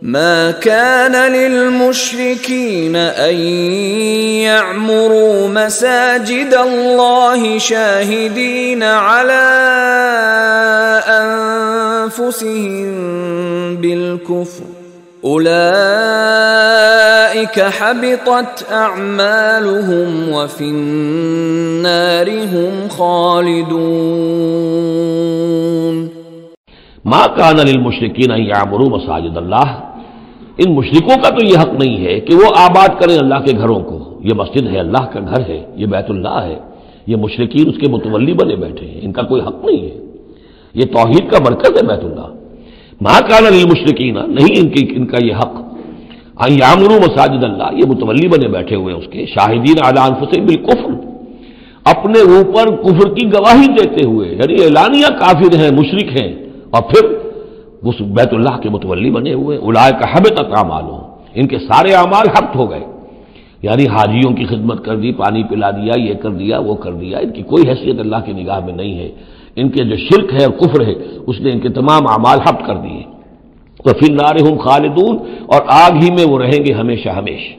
ما كان للمشركين أن يعمروا مساجد الله شاهدين على أنفسهم بالكفر أولئك حبطت أعمالهم وفي النار هم خالدون ما كان للمشركين أن يعمروا مساجد الله، ان مشرکوں کا تو یہ حق نہیں ہے کہ وہ آباد کریں اللہ کے گھروں کو. یہ مسجد ہے، اللہ کا گھر ہے، یہ بیت اللہ ہے، یہ مشرکین اس کے متولی بنے بیٹھے ہیں، ان کا کوئی حق نہیں ہے. یہ توحید کا مرکز ہے بیت اللہ. ما کان للمشرکین، نہیں ان کا یہ حق ان یعمروا مساجد اللہ، یہ متولی بنے بیٹھے ہوئے اس کے، شاہدین علی انفسہم بالکفر، اپنے اوپر کفر کی گواہی دیتے ہوئے، یعنی اعلانیہ کافر ہیں، مشرک ہیں، اور پھر وہ بیت اللہ کے متولی بنے ہوئے. اولئک حبطت اعمالهم، ان کے سارے اعمال حبط ہو گئے. یعنی حاجیوں کی خدمت کر دی، پانی پلا دیا، یہ کر دیا، وہ کر دیا، ان کی کوئی حیثیت اللہ کی نگاہ میں نہیں ہے. ان کے جو شرک ہے اور کفر ہے اس نے ان کے تمام اعمال حبط کر دیے. وفی النار ہم خالدون، اور آگ ہی میں وہ رہیں گے ہمیشہ ہمیشہ.